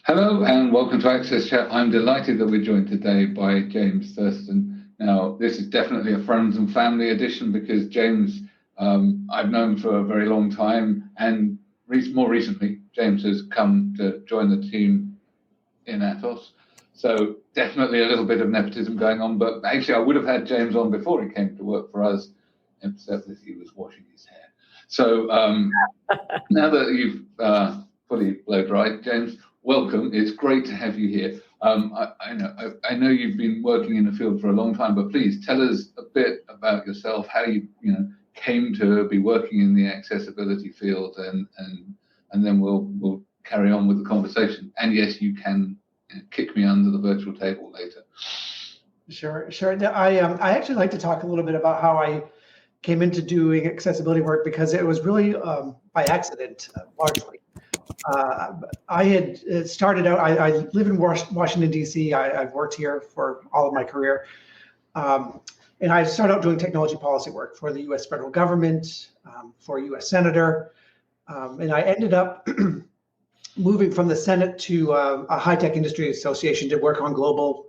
Hello and welcome to Access Chat. I'm delighted that we're joined today by James Thurston. Now, this is definitely a friends and family edition because James, I've known for a very long time, and more recently, James has come to join the team in ATOS. So definitely a little bit of nepotism going on, but actually I would have had James on before he came to work for us, except that he was washing his hair. So now that you've fully blow dried, James, welcome. It's great to have you here. I know you've been working in the field for a long time, but please tell us a bit about yourself, how you came to be working in the accessibility field, and then we'll carry on with the conversation. And yes, you can kick me under the virtual table later. Sure. I actually like to talk a little bit about how I came into doing accessibility work because it was really by accident, largely. I had started out, I live in Washington, D.C. I've worked here for all of my career. And I started out doing technology policy work for the U.S. federal government, for a U.S. senator. And I ended up moving from the Senate to a high-tech industry association to work on global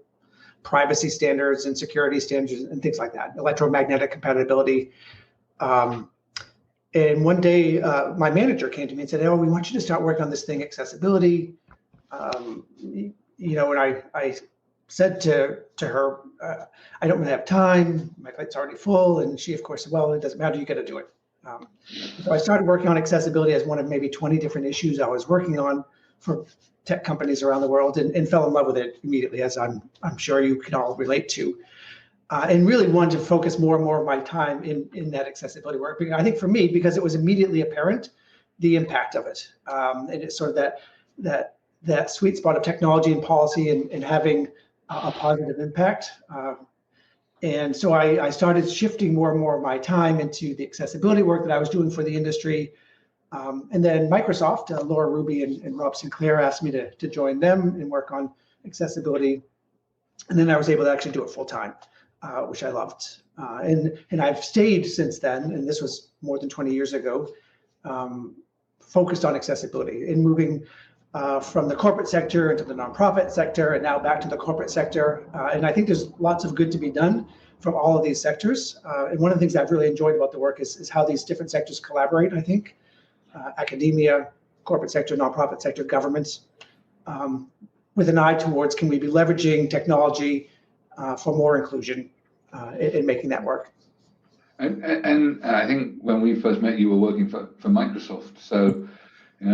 privacy standards and security standards and things like that, electromagnetic compatibility. And one day, my manager came to me and said, "Oh, we want you to start working on this thing, accessibility." And I said to her, "I don't really have time. My plate's already full." And she, of course, said, "Well, it doesn't matter. You got to do it." So I started working on accessibility as one of maybe 20 different issues I was working on for tech companies around the world, and fell in love with it immediately, as I'm sure you can all relate to. And really wanted to focus more and more of my time in that accessibility work. Because I think for me, because it was immediately apparent, the impact of it. And it's sort of that sweet spot of technology and policy and having a positive impact. And so I started shifting more and more of my time into the accessibility work that I was doing for the industry. And then Microsoft, Laura Ruby and Rob Sinclair asked me to join them and work on accessibility. And then I was able to actually do it full time. Which I loved. And I've stayed since then, and this was more than 20 years ago, focused on accessibility and moving from the corporate sector into the nonprofit sector and now back to the corporate sector. And I think there's lots of good to be done from all of these sectors. And one of the things I've really enjoyed about the work is how these different sectors collaborate, I think. Academia, corporate sector, nonprofit sector, governments, with an eye towards can we be leveraging technology for more inclusion in making that work. And I think when we first met, you were working for Microsoft. So, and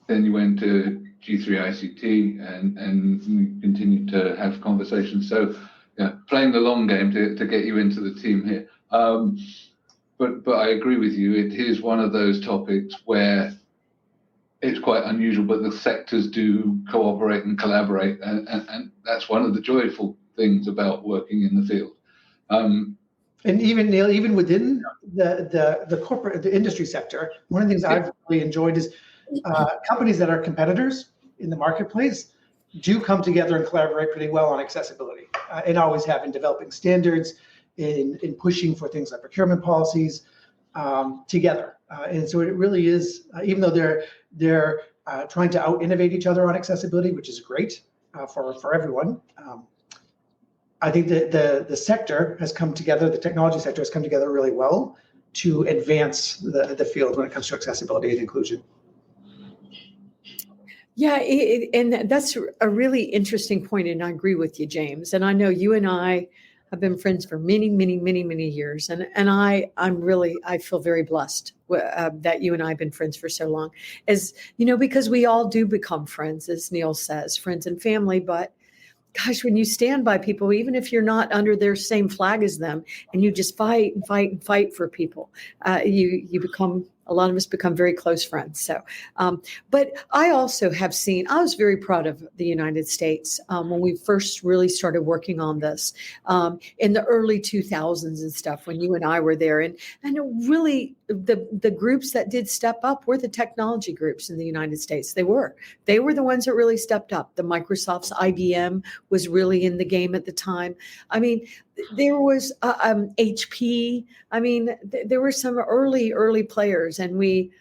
then you went to G3 ICT and we continued to have conversations. So, playing the long game to get you into the team here. But I agree with you. It is one of those topics where it's quite unusual, but the sectors do cooperate and collaborate, and that's one of the joyful things about working in the field. And even Neil, even within the corporate, the industry sector, one of the things I've really enjoyed is companies that are competitors in the marketplace do come together and collaborate pretty well on accessibility, and always have in developing standards, in pushing for things like procurement policies together. And so it really is, even though they're trying to out-innovate each other on accessibility, which is great for everyone. I think that the sector has come together, the technology sector has come together really well to advance the field when it comes to accessibility and inclusion. Yeah, and that's a really interesting point, and I agree with you, James. And I know you and I have been friends for many, many, many, many years, and I feel very blessed that you and I have been friends for so long, as because we all do become friends, as Neil says, friends and family. But gosh, when you stand by people, even if you're not under their same flag as them, and you just fight and fight and fight for people, you become. A lot of us become very close friends. So, but I also have seen, I was very proud of the United States when we first really started working on this in the early 2000s and stuff, when you and I were there. And really the groups that did step up were the technology groups in the United States. They were the ones that really stepped up. The Microsoft's IBM was really in the game at the time. I mean, there was HP. I mean, there were some early players, and we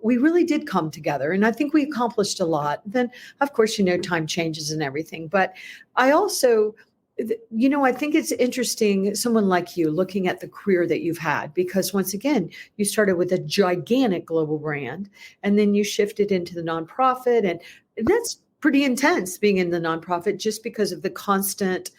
we really did come together, and I think we accomplished a lot. Then, of course, time changes and everything. But I also, I think it's interesting, someone like you looking at the career that you've had, because once again, you started with a gigantic global brand, and then you shifted into the nonprofit, and that's pretty intense being in the nonprofit just because of the constant,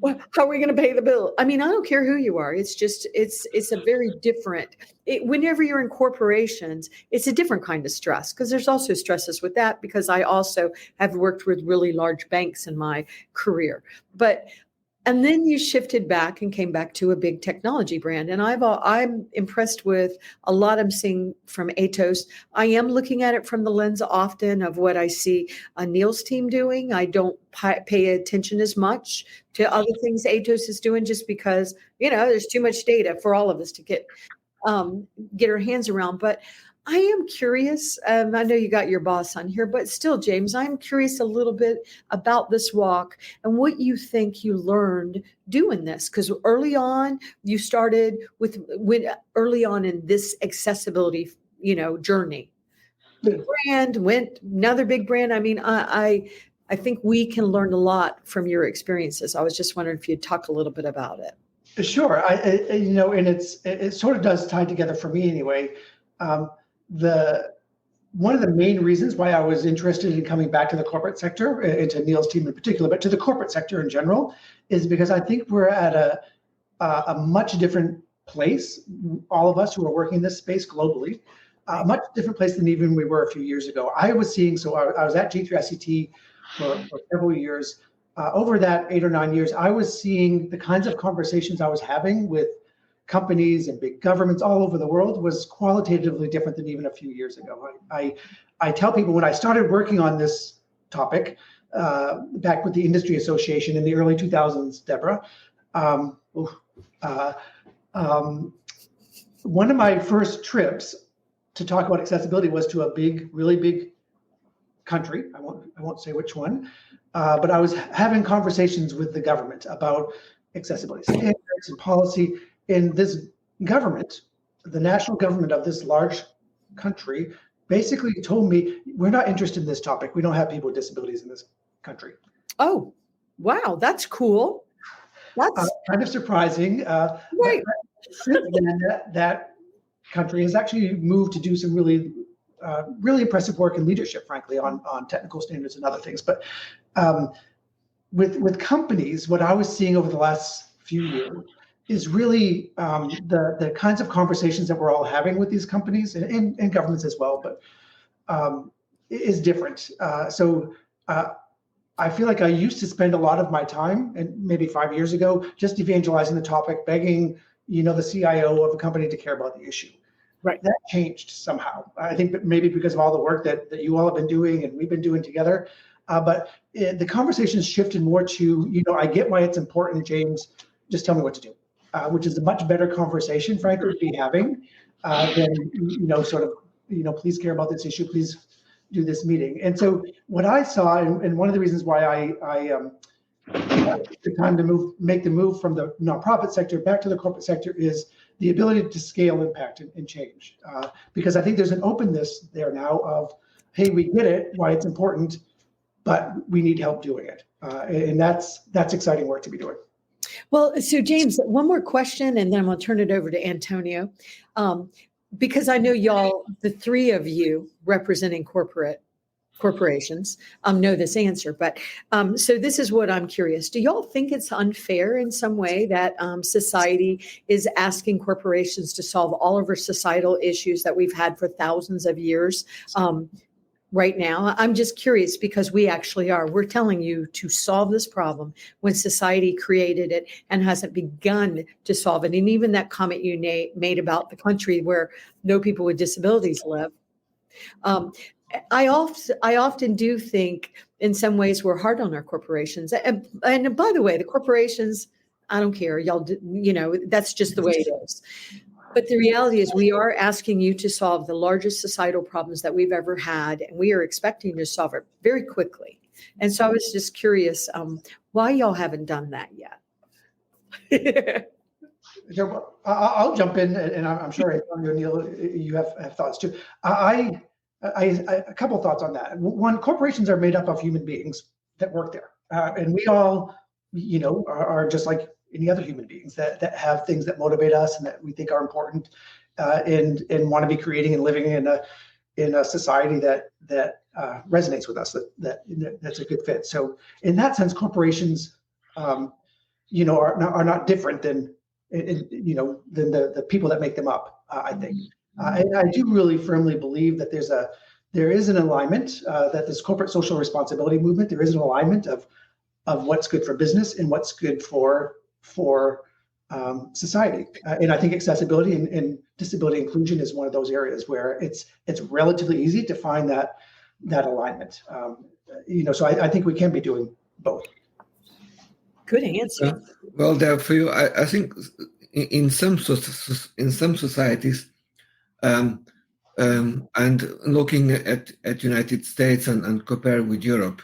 well, how are we going to pay the bill? I mean, I don't care who you are. It's just, it's a very different, whenever you're in corporations, it's a different kind of stress, because there's also stresses with that, because I also have worked with really large banks in my career. And then you shifted back and came back to a big technology brand. And I'm impressed with a lot I'm seeing from ATOS. I am looking at it from the lens often of what I see Neil's team doing. I don't pay attention as much to other things ATOS is doing, just because, there's too much data for all of us to get our hands around. But I am curious. I know you got your boss on here, but still, James, I'm curious a little bit about this walk and what you think you learned doing this. Because early on, you started early on in this accessibility, journey. The brand went another big brand. I mean, I think we can learn a lot from your experiences. I was just wondering if you'd talk a little bit about it. Sure. And it sort of does tie together for me anyway. One of the main reasons why I was interested in coming back to the corporate sector, and to Neil's team in particular, but to the corporate sector in general, is because I think we're at a much different place, all of us who are working in this space globally, a much different place than even we were a few years ago. I was at G3ICT for several years. Over that 8 or 9 years, I was seeing the kinds of conversations I was having with companies and big governments all over the world was qualitatively different than even a few years ago. I tell people, when I started working on this topic back with the Industry Association in the early 2000s, Deborah, one of my first trips to talk about accessibility was to a really big country. I won't say which one, but I was having conversations with the government about accessibility standards and policy. In this government, the national government of this large country basically told me, we're not interested in this topic. We don't have people with disabilities in this country. Oh, wow. That's cool. That's kind of surprising. Right. Since then, that country has actually moved to do some really impressive work in leadership, frankly, on technical standards and other things. But with companies, what I was seeing over the last few years is really the kinds of conversations that we're all having with these companies and governments as well, but is different. So I feel like I used to spend a lot of my time, and maybe 5 years ago, just evangelizing the topic, begging, the CIO of a company to care about the issue. Right. That changed somehow. I think that maybe because of all the work that you all have been doing and we've been doing together. But the conversation shifted more to, I get why it's important, James, just tell me what to do. Which is a much better conversation, frankly, to be having than, please care about this issue, please do this meeting. And so what I saw, and one of the reasons why I took the time to make the move from the nonprofit sector back to the corporate sector, is the ability to scale impact and change. Because I think there's an openness there now of, hey, we get it, why it's important, but we need help doing it. And that's exciting work to be doing. Well, so James, one more question, and then I'm going to turn it over to Antonio, because I know y'all, the three of you representing corporations, know this answer. But so this is what I'm curious. Do y'all think it's unfair in some way that society is asking corporations to solve all of our societal issues that we've had for thousands of years? Right now, I'm just curious, because we actually are. We're telling you to solve this problem when society created it and hasn't begun to solve it. And even that comment you made about the country where no people with disabilities live. I often do think in some ways we're hard on our corporations. And by the way, the corporations, I don't care. Y'all, that's just the way it is. But the reality is we are asking you to solve the largest societal problems that we've ever had, and we are expecting to solve it very quickly. And so I was just curious why y'all haven't done that yet. I'll jump in, and I'm sure Antonio, Neil, you have thoughts too. A couple thoughts on that. One, corporations are made up of human beings that work there, and we all, are just like any other human beings that have things that motivate us and that we think are important, and want to be creating and living in a society that resonates with us. That's a good fit. So in that sense, corporations, are not different than the people that make them up. I think, and I do really firmly believe that there is an alignment, that this corporate social responsibility movement, there is an alignment of what's good for business and what's good for society. And I think accessibility and disability inclusion is one of those areas where it's relatively easy to find that alignment. So I think we can be doing both. Good answer. Well, therefore, I think in some societies, and looking at United States and compare with Europe,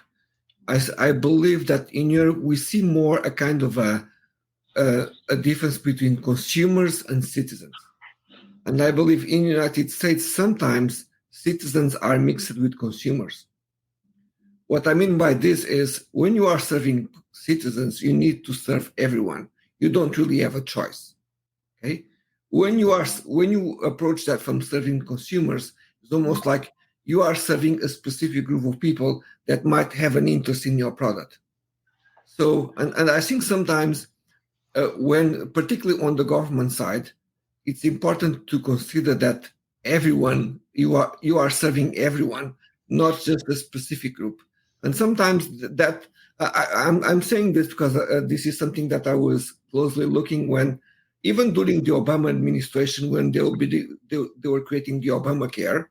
I believe that in Europe we see more a kind of a difference between consumers and citizens, and I believe in the United States sometimes citizens are mixed with consumers. What I mean by this is when you are serving citizens, you need to serve everyone. You don't really have a choice. Okay? When you approach that from serving consumers, it's almost like you are serving a specific group of people that might have an interest in your product. So, and I think sometimes when, particularly on the government side, it's important to consider that everyone, you are serving everyone, not just a specific group. And sometimes that I'm saying this because this is something that I was closely looking when, even during the Obama administration, when they were creating the Obamacare,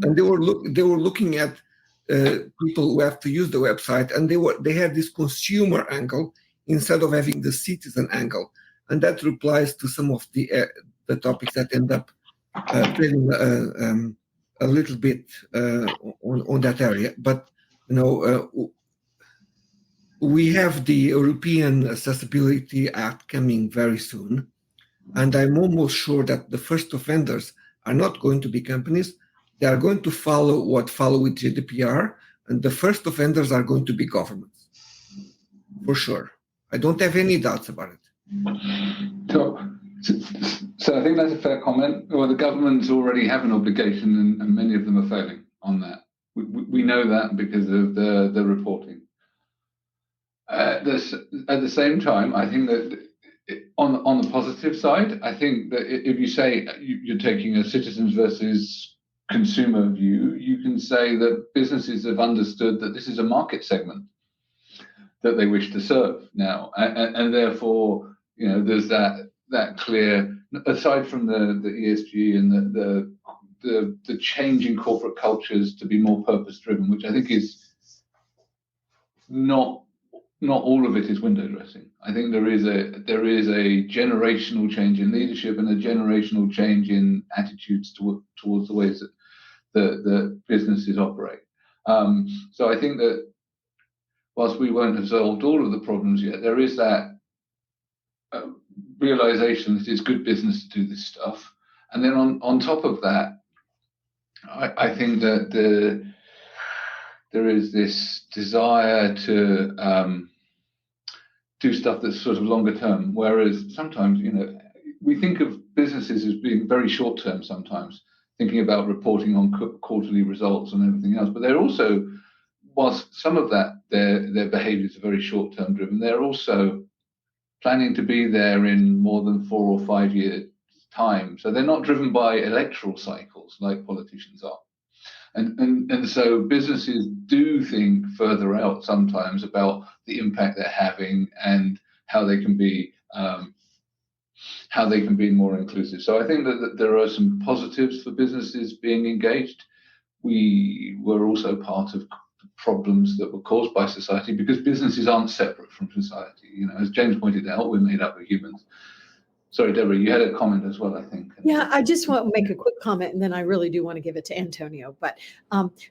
and they were looking at people who have to use the website, and they had this consumer angle instead of having the citizen angle, and that replies to some of the topics that end up getting a little bit on that area, but. We have the European Accessibility Act coming very soon, and I'm almost sure that the first offenders are not going to be companies. They are going to follow with GDPR, and the first offenders are going to be governments, for sure. I don't have any doubts about it. So I think that's a fair comment. Well, the governments already have an obligation, and many of them are failing on that. We know that because of the reporting. At the same time, I think that on the positive side, I think that if you say you're taking a citizens versus consumer view, you can say that businesses have understood that this is a market segment that they wish to serve now, and therefore, there's that clear. Aside from the ESG and the change in corporate cultures to be more purpose-driven, which I think is not all of it is window dressing. I think there is a generational change in leadership and a generational change in attitudes towards the ways that the businesses operate. So I think that whilst we won't have solved all of the problems yet, there is that realization that it's good business to do this stuff. And then on top of that, I think that there is this desire to do stuff that's sort of longer term, whereas sometimes, we think of businesses as being very short term sometimes, thinking about reporting on quarterly results and everything else. But they're also, whilst some of that, their behaviors are very short term driven, they're also planning to be there in more than 4 or 5 years time. So they're not driven by electoral cycles like politicians are. And so businesses do think further out sometimes about the impact they're having and how they can be more inclusive. So I think that there are some positives for businesses being engaged. We were also part of problems that were caused by society because businesses aren't separate from society. As James pointed out, we're made up of humans. Sorry, Deborah, you had a comment as well, I think. Yeah, I just want to make a quick comment, and then I really do want to give it to Antonio. But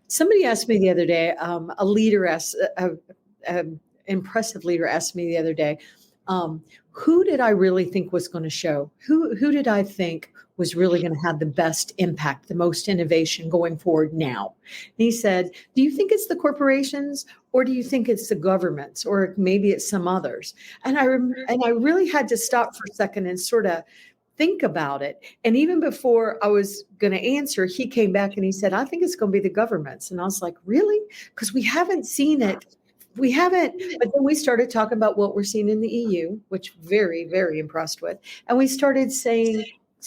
somebody asked me the other day, an impressive leader asked me the other day, who did I really think was going to show? Who did I think was really going to have the best impact, the most innovation going forward now? And he said, do you think it's the corporations, or do you think it's the governments, or maybe it's some others? And I really had to stop for a second and sort of think about it. And even before I was going to answer, he came back and he said, I think it's going to be the governments. And I was like, really? Because we haven't seen it. We haven't, but then we started talking about what we're seeing in the EU, which very, very impressed with. And we started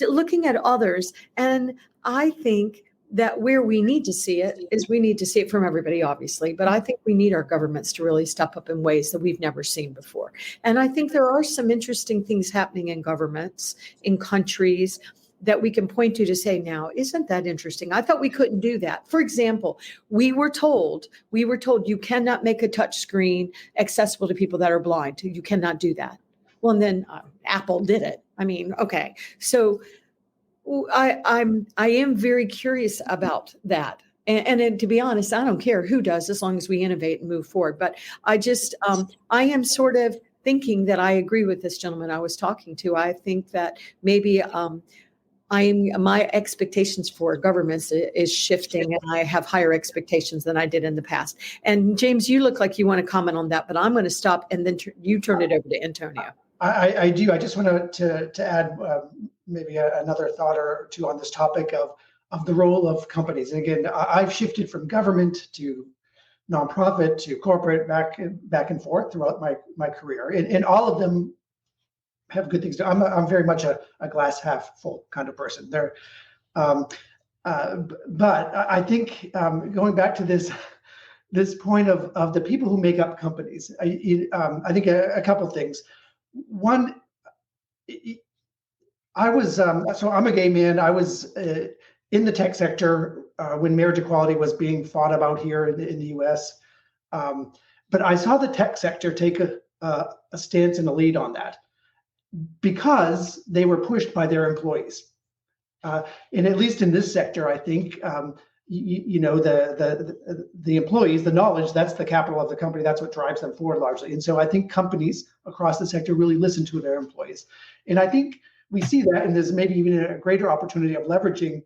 looking at others. And I think that where we need to see it is we need to see it from everybody, obviously. But I think we need our governments to really step up in ways that we've never seen before. And I think there are some interesting things happening in governments, in countries, that we can point to say, now, isn't that interesting? I thought we couldn't do that. For example, we were told you cannot make a touch screen accessible to people that are blind. You cannot do that. Well, and then Apple did it. I mean, okay. So I am very curious about that. And to be honest, I don't care who does, as long as we innovate and move forward. But I just, I am sort of thinking that I agree with this gentleman I was talking to. I think that maybe my expectations for governments is shifting, and I have higher expectations than I did in the past. And James, you look like you want to comment on that, but I'm going to stop and then you turn it over to Antonio. I do. I just want to add maybe another thought or two on this topic of the role of companies. And again, I've shifted from government to nonprofit to corporate, back and forth throughout my career, and all of them have good things to. I'm very much a glass half full kind of person there. But I think going back to this point of the people who make up companies, I think a couple of things. One, I was so I'm a gay man. I was in the tech sector when marriage equality was being fought about here in the U.S. But I saw the tech sector take a stance and a lead on that, because they were pushed by their employees. And at least in this sector, I think, the employees, the knowledge, that's the capital of the company. That's what drives them forward largely. And so I think companies across the sector really listen to their employees. And I think we see that, and there's maybe even a greater opportunity of leveraging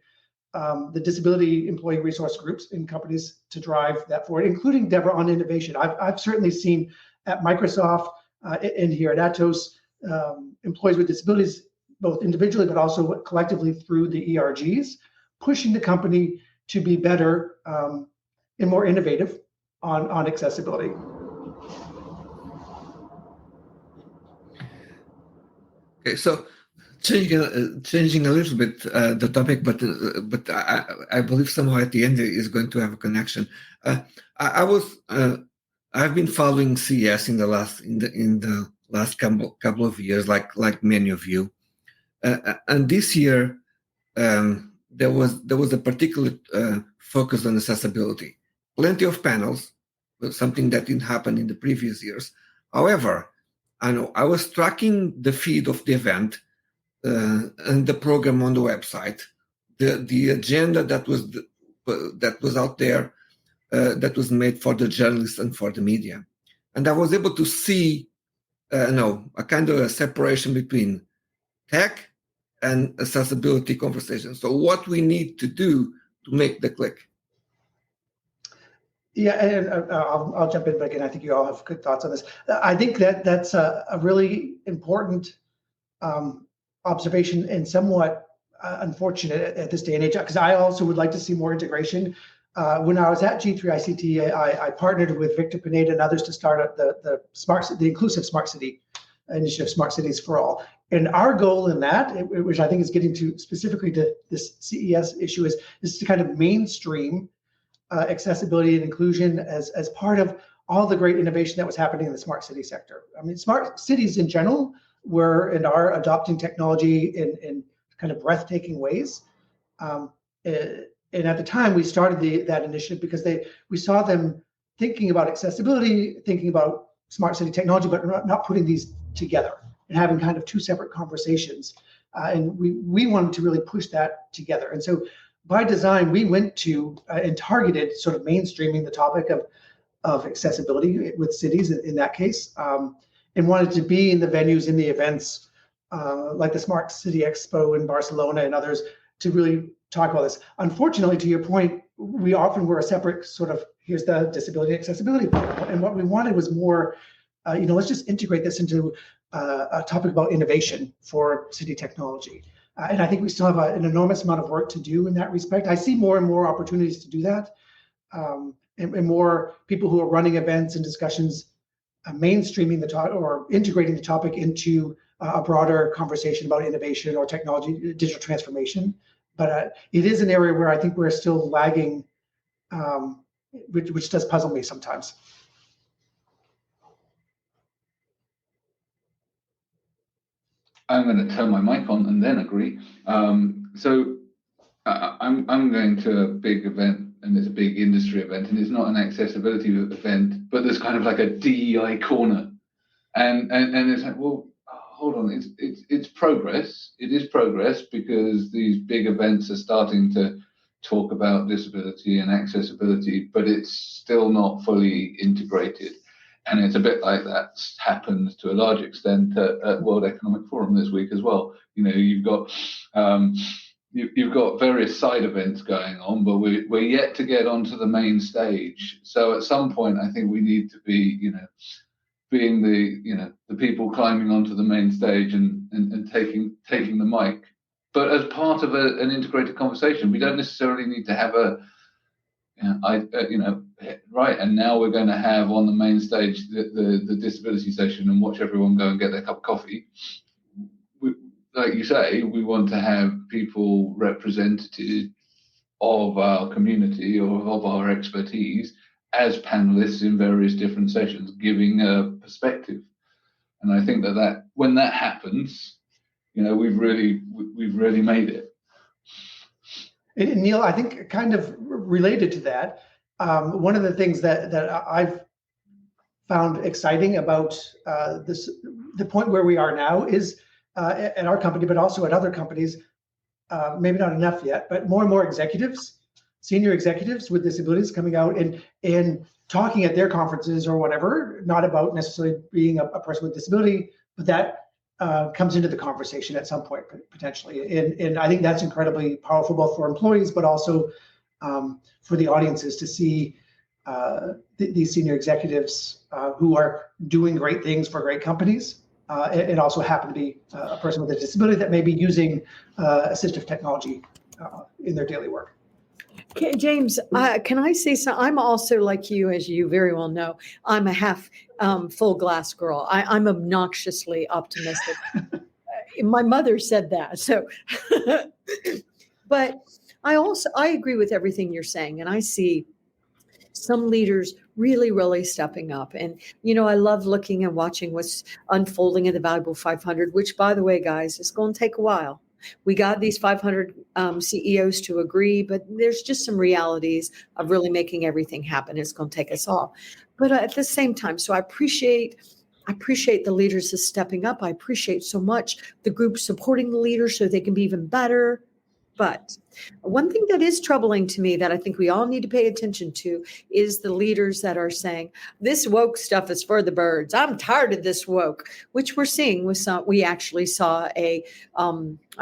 the disability employee resource groups in companies to drive that forward, including, Deborah, on innovation. I've certainly seen at Microsoft and here at ATOS, employees with disabilities, both individually but also collectively through the ERGs, pushing the company to be better and more innovative on accessibility. Okay, so changing a little bit the topic, but I believe somehow at the end is going to have a connection. I've been following CES in the last couple of years, like many of you, and this year there was a particular focus on accessibility. Plenty of panels, something that didn't happen in the previous years. However, I was tracking the feed of the event and the program on the website, the agenda that was out there, that was made for the journalists and for the media, and I was able to see a kind of a separation between tech and accessibility conversation. So what we need to do to make the click. Yeah, and I'll jump in, but again, I think you all have good thoughts on this. I think that's a really important observation and somewhat unfortunate at this day and age, because I also would like to see more integration. When I was at G3ICT, I partnered with Victor Pineda and others to start up the inclusive smart city initiative, Smart Cities for All. And our goal in that, which I think is getting to specifically to this CES issue, is to kind of mainstream accessibility and inclusion as part of all the great innovation that was happening in the smart city sector. I mean, smart cities in general were and are adopting technology in kind of breathtaking ways. And at the time, we started that initiative because we saw them thinking about accessibility, thinking about smart city technology, but not putting these together and having kind of two separate conversations. And we wanted to really push that together. And so by design, we went to and targeted sort of mainstreaming the topic of accessibility with cities in that case. and wanted to be in the venues, in the events, like the Smart City Expo in Barcelona and others, to really talk about this. Unfortunately, to your point, we often were a separate sort of, here's the disability accessibility panel. And what we wanted was more, let's just integrate this into a topic about innovation for city technology. And I think we still have an enormous amount of work to do in that respect. I see more and more opportunities to do that, and more people who are running events and discussions, mainstreaming the topic or integrating the topic into a broader conversation about innovation or technology, digital transformation. But it is an area where I think we're still lagging, which does puzzle me sometimes. I'm going to turn my mic on and then agree. So I'm going to a big event, and it's a big industry event, and it's not an accessibility event, but there's kind of like a DEI corner, and it's like, well, hold on, it's progress. It is progress, because these big events are starting to talk about disability and accessibility, but it's still not fully integrated. And it's a bit like that's happened to a large extent at World Economic Forum this week as well. You've got various side events going on, but we're yet to get onto the main stage. So at some point, I think we need to be, being the people climbing onto the main stage and taking the mic, but as part of an integrated conversation. We don't necessarily need to have right, and now we're going to have on the main stage the disability session and watch everyone go and get their cup of coffee. Like you say, we want to have people representative of our community or of our expertise as panelists in various different sessions, giving a perspective. And I think that when that happens, we've really made it. And Neil, I think kind of related to that, one of the things that I've found exciting about the point where we are now is at our company, but also at other companies, maybe not enough yet, but more and more executives, senior executives with disabilities coming out and talking at their conferences or whatever, not about necessarily being a person with disability, but that comes into the conversation at some point potentially. And I think that's incredibly powerful, both for employees, but also for the audiences to see these senior executives who are doing great things for great companies, and also happen to be a person with a disability that may be using assistive technology in their daily work. Okay, James, can I say something? I'm also like you, as you very well know. I'm a half full glass girl. I'm obnoxiously optimistic. My mother said that. So, but I agree with everything you're saying, and I see some leaders really stepping up. And, I love looking and watching what's unfolding in the Valuable 500, which, by the way, guys, is going to take a while. We got these 500 CEOs to agree, but there's just some realities of really making everything happen. It's going to take us all. But at the same time, so I appreciate the leaders is stepping up. I appreciate so much the group supporting the leaders so they can be even better. But one thing that is troubling to me that I think we all need to pay attention to is the leaders that are saying, this woke stuff is for the birds. I'm tired of this woke, which we're seeing with some. We actually saw I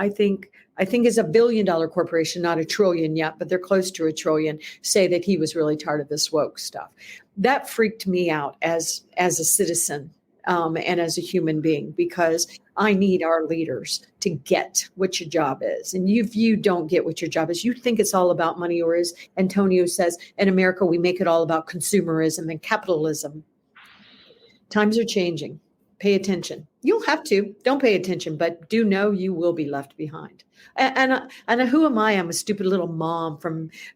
think is $1 billion corporation, not $1 trillion yet, but they're close to $1 trillion, say that he was really tired of this woke stuff. That freaked me out as a citizen. And as a human being, because I need our leaders to get what your job is. And if you don't get what your job is, you think it's all about money, or as Antonio says, in America, we make it all about consumerism and capitalism. Times are changing. Pay attention. You'll have to. Don't pay attention, but do know you will be left behind. And who am I? I'm a stupid little mom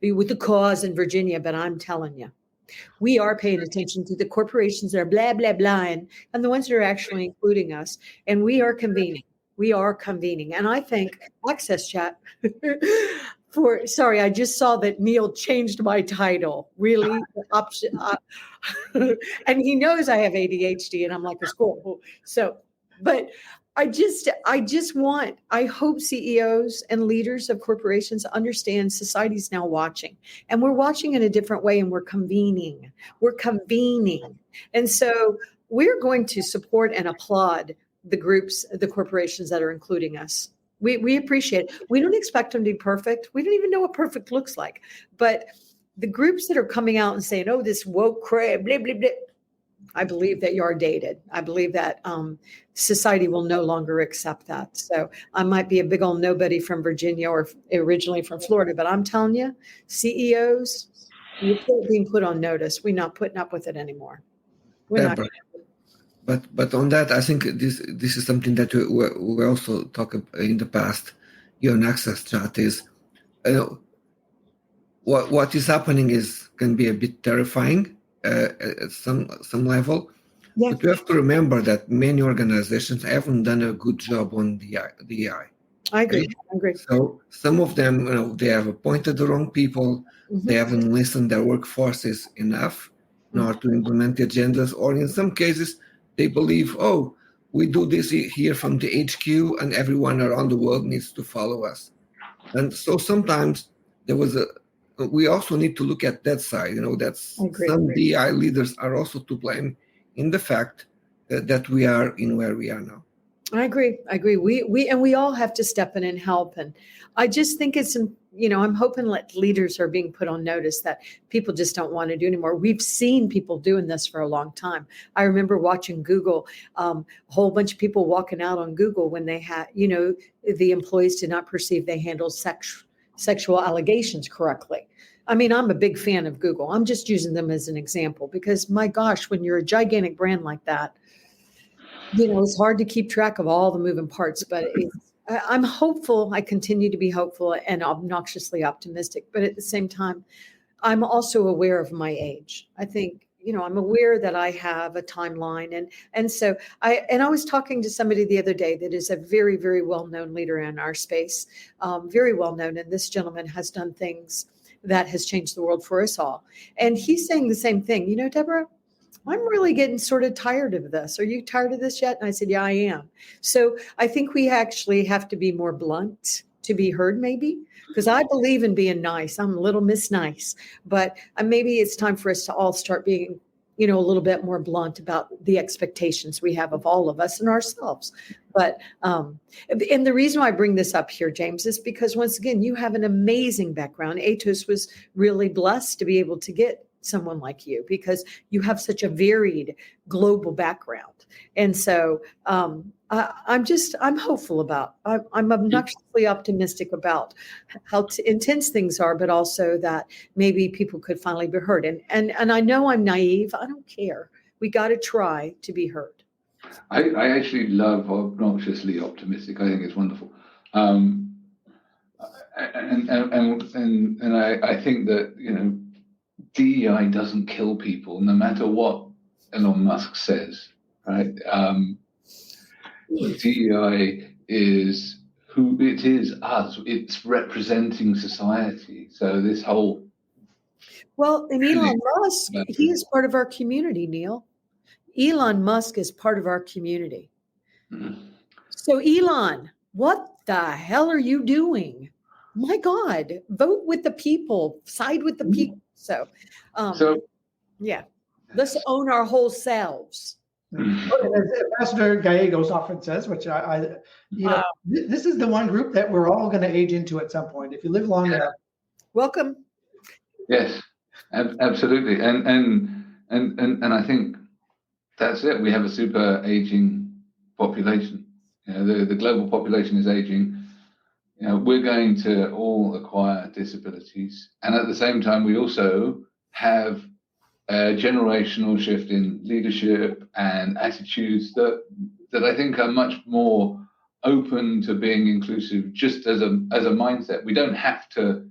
with the cause in Virginia, but I'm telling you. We are paying attention to the corporations that are blah, blah, blah, and the ones that are actually including us. And we are convening. And I think Access Chat sorry, I just saw that Neil changed my title. Really? And he knows I have ADHD and I'm like a squirrel. So, but I hope CEOs and leaders of corporations understand society's now watching, and we're watching in a different way, and we're convening. And so we're going to support and applaud the groups, the corporations that are including us. We appreciate it. We don't expect them to be perfect. We don't even know what perfect looks like. But the groups that are coming out and saying, oh, this woke crap, blah, blah, blah, I believe that you are dated. I believe that society will no longer accept that. So I might be a big old nobody from Virginia or originally from Florida, but I'm telling you, CEOs, you're being put on notice. We're not putting up with it anymore. We're not. But on that, I think this is something that we also talked in the past. Your access chat is what is happening can be a bit terrifying at some level. Yeah. But you have to remember that many organizations haven't done a good job on the AI. I agree. So some of them, they have appointed the wrong people. Mm-hmm. They haven't listened their workforces enough in order to implement the agendas, or in some cases, they believe, oh, we do this here from the HQ and everyone around the world needs to follow us. And so sometimes we also need to look at that side, that some DI leaders are also to blame in the fact that we are in where we are now. I agree. We all have to step in and help. And I just think it's, I'm hoping that leaders are being put on notice that people just don't want to do anymore. We've seen people doing this for a long time. I remember watching Google, a whole bunch of people walking out on Google when they had, the employees did not perceive they handled sexual allegations correctly. I mean, I'm a big fan of Google. I'm just using them as an example because my gosh, when you're a gigantic brand like that, it's hard to keep track of all the moving parts, but I'm hopeful. I continue to be hopeful and obnoxiously optimistic. But at the same time, I'm also aware of my age. I think, I'm aware that I have a timeline. And so I was talking to somebody the other day that is a very, very well-known leader in our space, very well-known. And this gentleman has done things that has changed the world for us all. And he's saying the same thing. Deborah, I'm really getting sort of tired of this. Are you tired of this yet? And I said, yeah, I am. So I think we actually have to be more blunt to be heard, maybe, because I believe in being nice. I'm a little Miss Nice, but maybe it's time for us to all start being, a little bit more blunt about the expectations we have of all of us and ourselves. But, and the reason why I bring this up here, James, is because once again, you have an amazing background. ATOS was really blessed to be able to get someone like you because you have such a varied global background. And so I'm hopeful about, I'm obnoxiously optimistic about how intense things are, but also that maybe people could finally be heard. And I know I'm naive. I don't care. We got to try to be heard. I actually love obnoxiously optimistic. I think it's wonderful. And I think that, DEI doesn't kill people, no matter what Elon Musk says, right? DEI is who it is, us. It's representing society. So this whole... Well, and Elon Musk, he is part of our community, Neil. Elon Musk is part of our community. Mm-hmm. So Elon, what the hell are you doing? My God, vote with the people, side with the people. So, yeah, let's own our whole selves. As Ambassador Gallegos often says, which this is the one group that we're all going to age into at some point. If you live long enough. Welcome. Yes, absolutely. And I think that's it. We have a super aging population. The global population is aging. We're going to all acquire disabilities. And at the same time, we also have a generational shift in leadership and attitudes that I think are much more open to being inclusive just as a mindset. We don't have to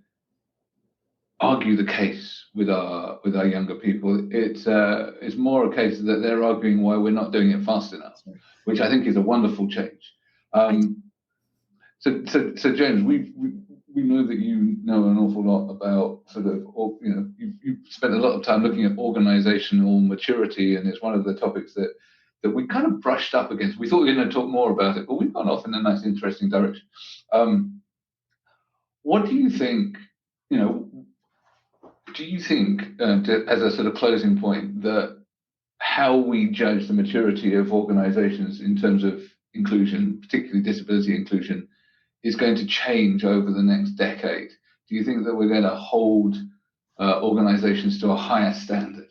argue the case with our younger people. It's more a case that they're arguing why we're not doing it fast enough, which I think is a wonderful change. So James, we know that you know an awful lot about you've spent a lot of time looking at organizational maturity, and it's one of the topics that we kind of brushed up against. We thought we were going to talk more about it, but we've gone off in a nice, interesting direction. What do you think? Do you think, as a sort of closing point, that how we judge the maturity of organizations in terms of inclusion, particularly disability inclusion, is going to change over the next decade. Do you think that we're going to hold organizations to a higher standard?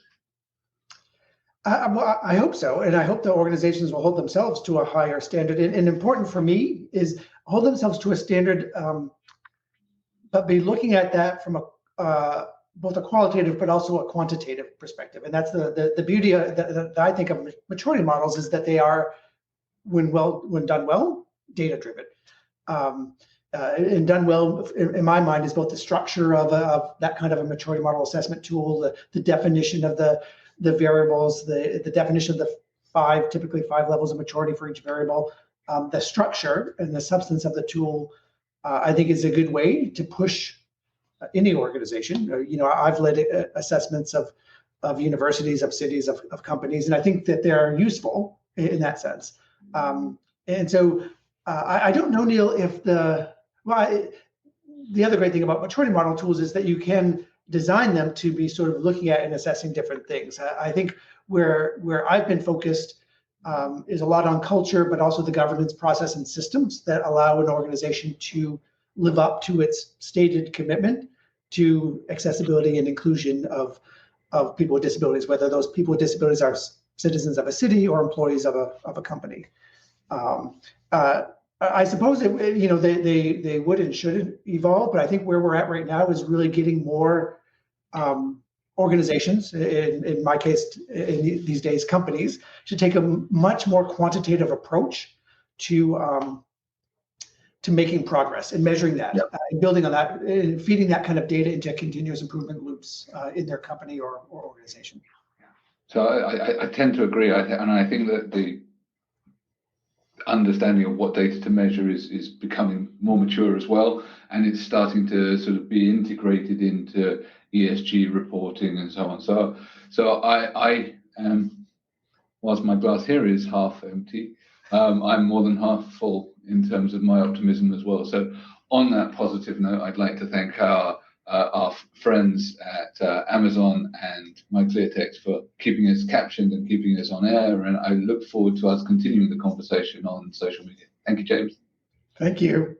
Well, I hope so. And I hope the organizations will hold themselves to a higher standard. And important for me is hold themselves to a standard, but be looking at that from both a qualitative but also a quantitative perspective. And that's the beauty that I think of maturity models, is that they are, when done well, data driven. And done well, in my mind, is both the structure of that kind of a maturity model assessment tool, the definition of the variables, the definition of the typically five levels of maturity for each variable, the structure and the substance of the tool. I think is a good way to push any organization. I've led assessments of universities, of cities, of companies, and I think that they're useful in that sense. And so I don't know, Neil, if the other great thing about maturity model tools is that you can design them to be sort of looking at and assessing different things. I think where I've been focused is a lot on culture, but also the governance process and systems that allow an organization to live up to its stated commitment to accessibility and inclusion of people with disabilities, whether those people with disabilities are citizens of a city or employees of a company. I suppose they would and should evolve, but I think where we're at right now is really getting more organizations, in my case, in these days, companies, to take a much more quantitative approach to making progress and measuring that, and building on that, and feeding that kind of data into continuous improvement loops in their company or organization. So I tend to agree, and I think that the understanding of what data to measure is becoming more mature as well, and it's starting to sort of be integrated into ESG reporting and so on. So I whilst my glass here is half empty, I'm more than half full in terms of my optimism as well. So on that positive note, I'd like to thank our friends at Amazon and MyClearText for keeping us captioned and keeping us on air, and I look forward to us continuing the conversation on social media. Thank you, James. Thank you.